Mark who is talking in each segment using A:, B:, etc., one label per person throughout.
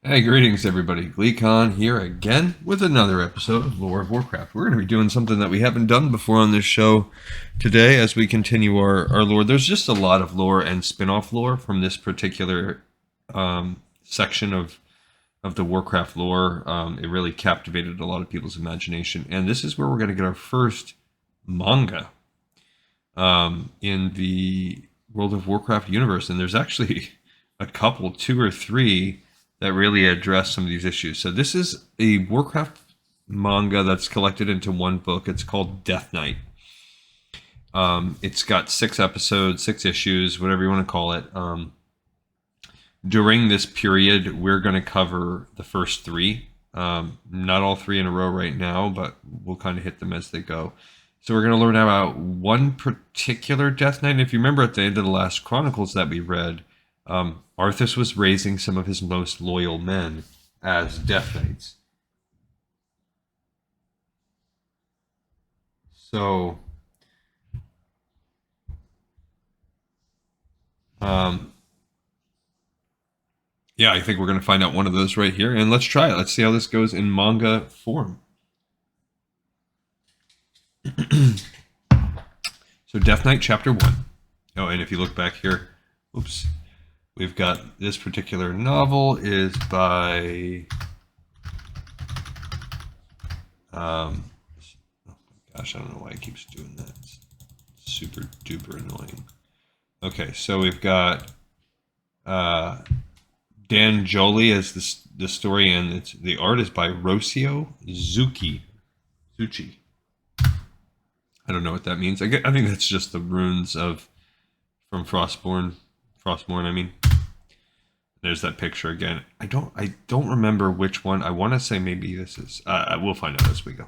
A: Hey, greetings everybody. GleeCon here again with another episode of Lore of Warcraft. We're going to be doing something that we haven't done before on this show today as we continue our lore. There's just a lot of lore and spin-off lore from this particular section of the Warcraft lore. It really captivated a lot of people's imagination. And this is where we're going to get our first manga in the World of Warcraft universe. And there's actually a couple, two or three, that really address some of these issues. So this is a Warcraft manga that's collected into one book. It's called Death Knight. It's got 6 episodes, 6 issues, whatever you want to call it. During this period, we're going to cover the first 3. Not all 3 in a row right now, but we'll kind of hit them as they go. So we're going to learn about one particular Death Knight. And if you remember at the end of the last Chronicles that we read, Arthas was raising some of his most loyal men as Death Knights. So, yeah, I think we're going to find out one of those right here. And let's try it. Let's see how this goes in manga form. So Death Knight Chapter 1. Oh, and if you look back here, oops. We've got this particular novel is by, oh my gosh, I don't know why it keeps doing that. It's super duper annoying. Okay, so we've got Dan Jolie as the story, and the art is by Rocio Zucchi. I don't know what that means. I think that's just the runes from Frostborn, I mean. There's that picture again. I don't remember which one. I want to say maybe this is. We'll find out as we go.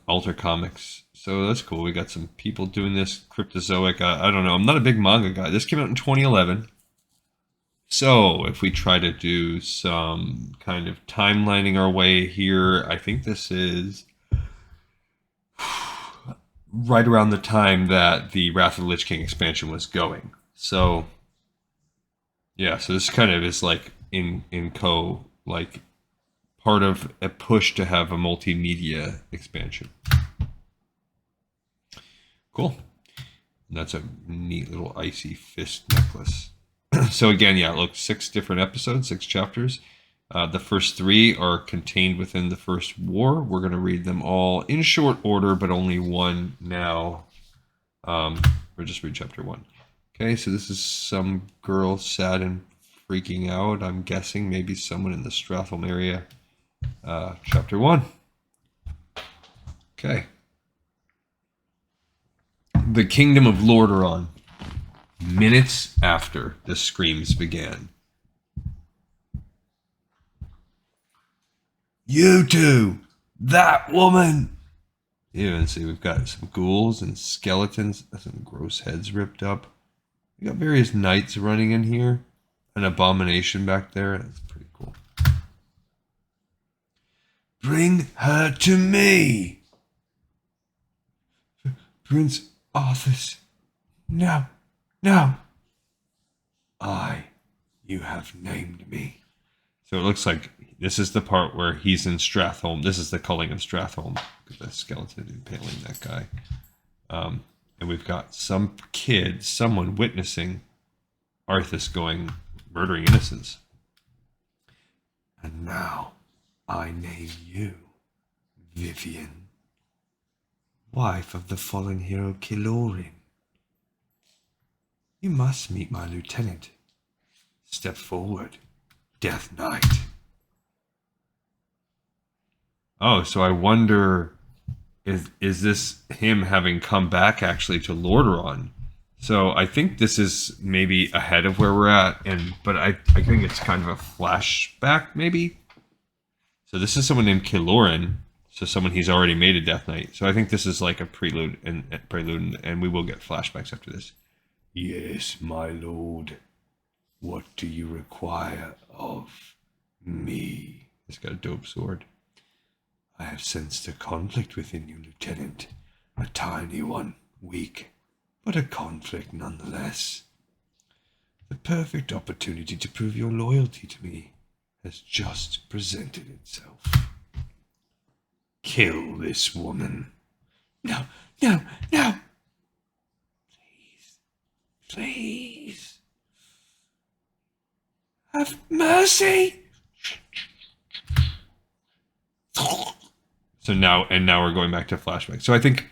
A: Alter Comics. So that's cool. We got some people doing this. Cryptozoic. I don't know. I'm not a big manga guy. This came out in 2011. So if we try to do some kind of timelining our way here, I think this is right around the time that the Wrath of the Lich King expansion was going. So yeah, so this kind of is like like part of a push to have a multimedia expansion. Cool. And that's a neat little icy fist necklace. So again, yeah, look, 6 different episodes, 6 chapters. The first 3 are contained within the first war. We're going to read them all in short order, but only one now. We'll just read chapter 1. Okay, so this is some girl sad and freaking out. I'm guessing maybe someone in the Stratholme area. Chapter 1. Okay. The Kingdom of Lordaeron. Minutes after the screams began. You two! That woman! Even see, we've got some ghouls and skeletons, some gross heads ripped up. We got various knights running in here. An abomination back there. That's pretty cool. Bring her to me! Prince Arthas. No. No. You have named me. So it looks like this is the part where he's in Stratholme. This is the culling in Stratholme. The skeleton impaling that guy. And we've got some kid, someone witnessing Arthas murdering innocents. And now I name you Vivian, wife of the fallen hero Kilorin. You must meet my lieutenant. Step forward, Death Knight. Oh, so I wonder, is this him having come back actually to Lordaeron? So I think this is maybe ahead of where we're at, but I think it's kind of a flashback maybe. So this is someone named Kilorin, so someone he's already made a Death Knight. So I think this is like a prelude, and we will get flashbacks after this. Yes, my lord. What do you require of me? He's got a dope sword. I have sensed a conflict within you, Lieutenant. A tiny one, weak, but a conflict nonetheless. The perfect opportunity to prove your loyalty to me has just presented itself. Kill this woman. No, no, no! Please. Have mercy! So now we're going back to flashback. So I think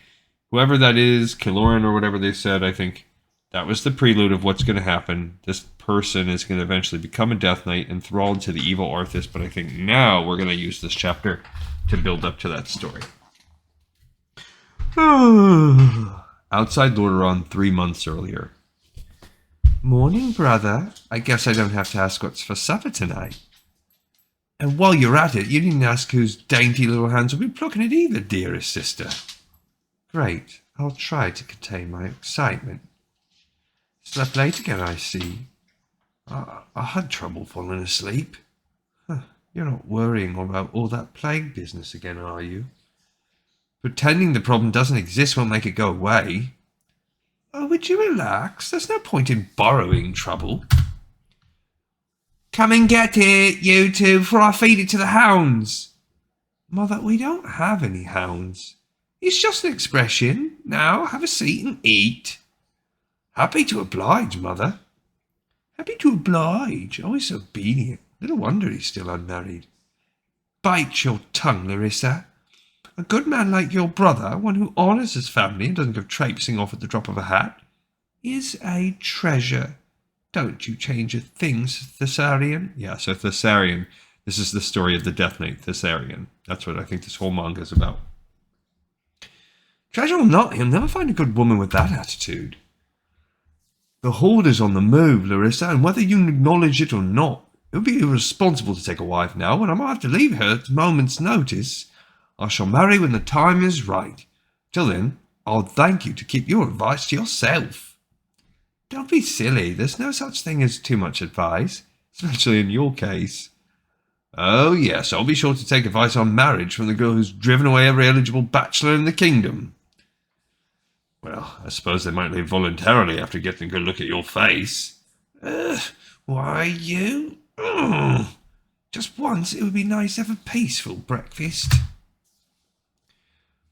A: whoever that is, Kiloran or whatever they said, I think that was the prelude of what's going to happen. This person is going to eventually become a Death Knight enthralled to the evil Arthas, but I think now we're going to use this chapter to build up to that story. Outside Lordaeron 3 months earlier. Morning, brother. I guess I don't have to ask what's for supper tonight. And while you're at it, you needn't ask whose dainty little hands will be plucking it either, dearest sister. Great. I'll try to contain my excitement. Slept late again, I see. I had trouble falling asleep. You're not worrying about all that plague business again, are you? Pretending the problem doesn't exist won't make it go away. Oh, would you relax? There's no point in borrowing trouble. Come and get it, you two, before I feed it to the hounds. Mother, we don't have any hounds. It's just an expression. Now, have a seat and eat. Happy to oblige, Mother. Happy to oblige. Always obedient. Little wonder he's still unmarried. Bite your tongue, Larissa. A good man like your brother, one who honours his family and doesn't go traipsing off at the drop of a hat, is a treasure. Don't you change a thing, Thassarian. Yeah, so Thassarian. This is the story of the Death Knight, Thassarian. That's what I think this whole manga is about. Treasure or not, he'll never find a good woman with that attitude. The Horde is on the move, Larissa, and whether you acknowledge it or not, it would be irresponsible to take a wife now, and I might have to leave her at a moment's notice. I shall marry when the time is right. Till then, I'll thank you to keep your advice to yourself. Don't be silly. There's no such thing as too much advice, especially in your case. Oh, yes, I'll be sure to take advice on marriage from the girl who's driven away every eligible bachelor in the kingdom. Well, I suppose they might leave voluntarily after getting a good look at your face. Why, you? Just once, it would be nice to have a peaceful breakfast.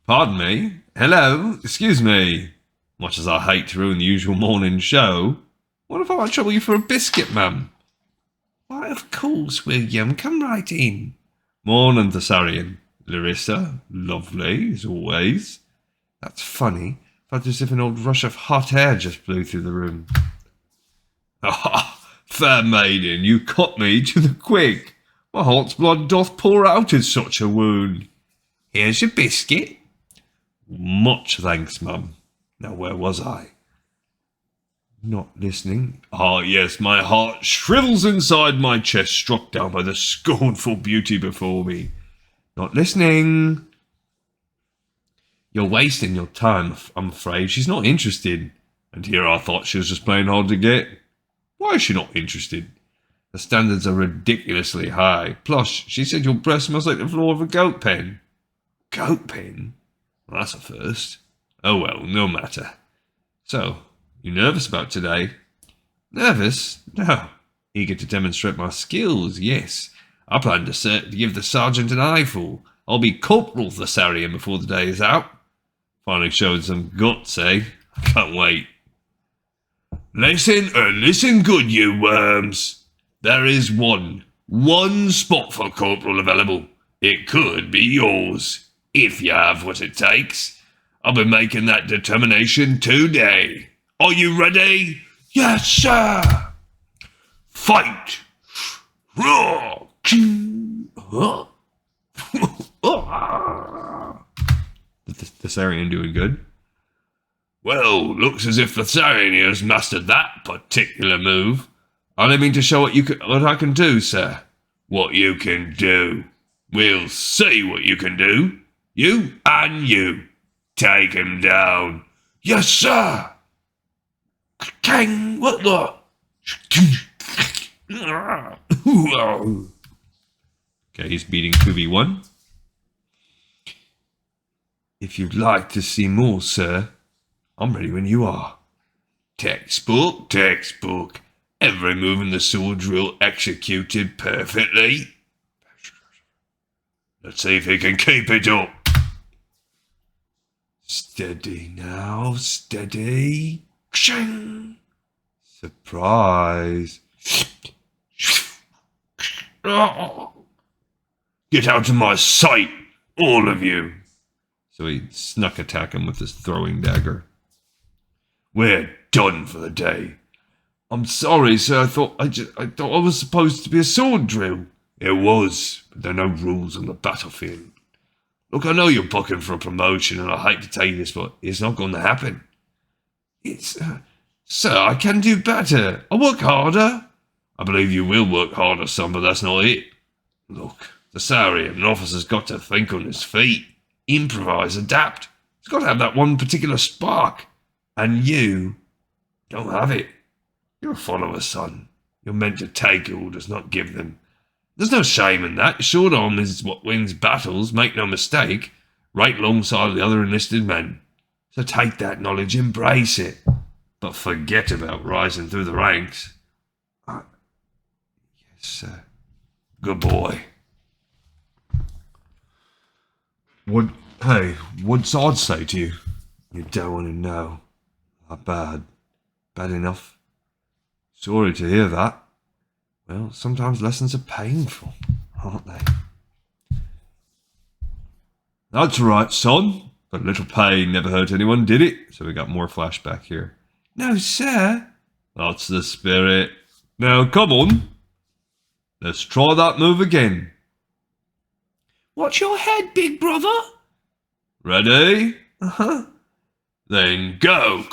A: Pardon me? Hello? Excuse me? Much as I hate to ruin the usual morning show, what if I might trouble you for a biscuit, ma'am? Why, of course, William. Come right in. Morning, Thassarian. Larissa, lovely, as always. That's funny. Felt as if an old rush of hot air just blew through the room. Ah, fair maiden, you caught me to the quick. My heart's blood doth pour out in such a wound. Here's your biscuit. Much thanks, mum. Now, where was I? Not listening. Ah, yes, my heart shrivels inside my chest, struck down by the scornful beauty before me. Not listening. You're wasting your time, I'm afraid. She's not interested. And here I thought she was just playing hard to get. Why is she not interested? The standards are ridiculously high. Plus, she said your breast smells like the floor of a goat pen. Goat pen? Well, that's a first. Oh well, no matter. So, you nervous about today? Nervous? No. Eager to demonstrate my skills, yes. I plan to give the sergeant an eyeful. I'll be Corporal Thassarian before the day is out. Finally showed some guts, eh? I can't wait. Listen good, you worms. There is one spot for Corporal available. It could be yours, if you have what it takes. I'll be making that determination today. Are you ready? Yes, sir. Fight. Roar. The Thassarian doing good? Well, looks as if Thassarian here has mastered that particular move. I only mean to show what I can do, sir. What you can do. We'll see what you can do. You and you. Take him down. Yes, sir. Kang, what the? Okay, he's beating 2v1. If you'd like to see more, sir, I'm ready when you are. Textbook. Every move in the sword drill executed perfectly. Let's see if he can keep it up. Steady now, steady. Shing! Surprise. Get out of my sight, all of you. So he snuck attack him with his throwing dagger. We're done for the day. I'm sorry, sir. I thought I was supposed to be a sword drill. It was, but there are no rules on the battlefield. Look, I know you're booking for a promotion, and I hate to tell you this, but it's not going to happen. Sir, I can do better. I'll work harder. I believe you will work harder, son, but that's not it. Look, Thassarian, an officer's got to think on his feet. Improvise, adapt. He's got to have that one particular spark. And you don't have it. You're a follower, son. You're meant to take orders, not give them. There's no shame in that. Short arm is what wins battles, make no mistake, right alongside the other enlisted men. So take that knowledge, embrace it, but forget about rising through the ranks. Yes, sir. Good boy. What's I'd say to you? You don't want to know. Not bad. Bad enough. Sorry to hear that. Well, sometimes lessons are painful, aren't they? That's right, son. But a little pain never hurt anyone, did it? So we got more flashback here. No, sir. That's the spirit. Now, come on. Let's try that move again. Watch your head, big brother. Ready? Uh-huh. Then go.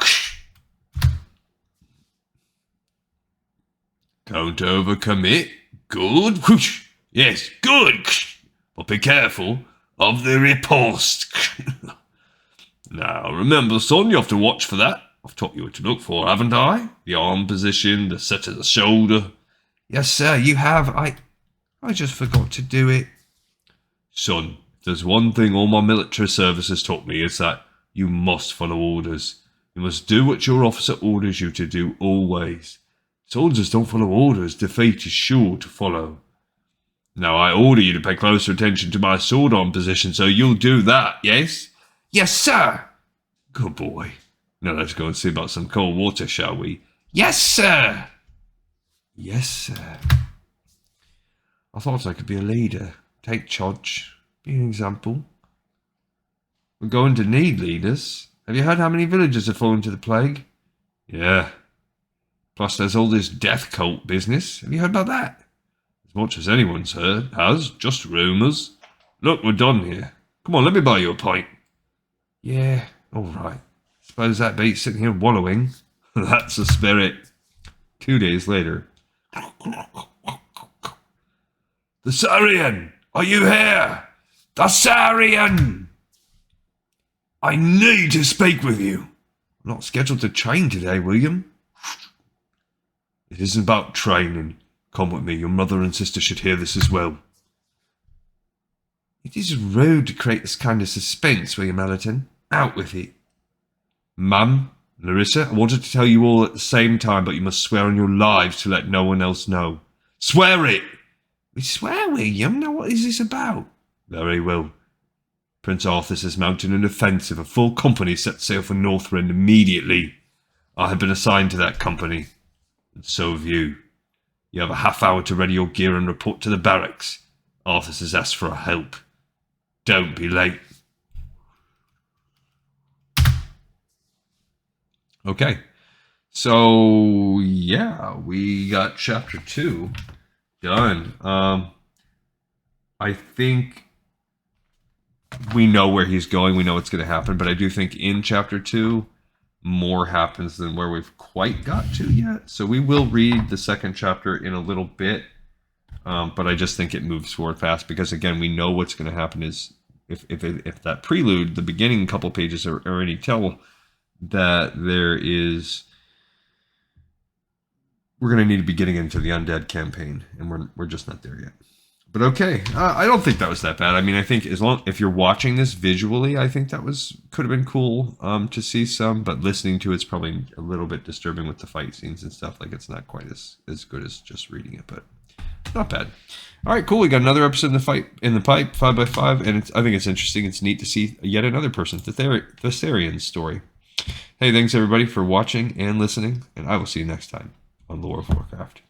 A: Don't overcommit. Good. Yes, good. But be careful of the riposte. Now, remember, son, you have to watch for that. I've taught you what to look for, haven't I? The arm position, the set of the shoulder. Yes, sir, you have. I just forgot to do it. Son, if there's one thing all my military service has taught me, it's that you must follow orders. You must do what your officer orders you to do always. Soldiers don't follow orders. Defeat is sure to follow. Now, I order you to pay closer attention to my sword arm position, so you'll do that, yes? Yes, sir. Good boy. Now let's go and see about some cold water, shall we? Yes, sir. Yes, sir. I thought I could be a leader. Take charge. Be an example. We're going to need leaders. Have you heard how many villages have fallen to the plague? Yeah. Plus there's all this death cult business. Have you heard about that? As much as anyone's heard, has. Just rumours. Look, we're done here. Come on, let me buy you a pint. Yeah, all right. Suppose that beats sitting here wallowing. That's the spirit. 2 days later. Thassarian, are you here? Thassarian! I need to speak with you. I'm not scheduled to train today, William. It isn't about training. Come with me. Your mother and sister should hear this as well. It is rude to create this kind of suspense, William Allerton. Out with it. Mum, Larissa, I wanted to tell you all at the same time, but you must swear on your lives to let no one else know. Swear it! We swear, William? Now what is this about? Very well. Prince Arthur is mounting an offensive. A full company set sail for Northrend immediately. I have been assigned to that company. And so have you. You have a half hour to ready your gear and report to the barracks. Arthur has asked for help. Don't be late. Okay. So, yeah, we got chapter 2 done. I think we know where he's going. We know what's going to happen. But I do think in chapter 2, more happens than where we've quite got to yet. So we will read the second chapter in a little bit. But I just think it moves forward fast because, again, we know what's going to happen is if that prelude, the beginning couple pages already tell that we're going to need to be getting into the undead campaign, and we're just not there yet. But okay, I don't think that was that bad. I mean, I think if you're watching this visually, I think that could have been cool to see some. But listening to it's probably a little bit disturbing with the fight scenes and stuff. Like it's not quite as good as just reading it, but not bad. All right, cool. We got another episode in the pipe, 5x5, and I think it's interesting. It's neat to see yet another person, Thassarian story. Hey, thanks everybody for watching and listening, and I will see you next time on Lore of Warcraft.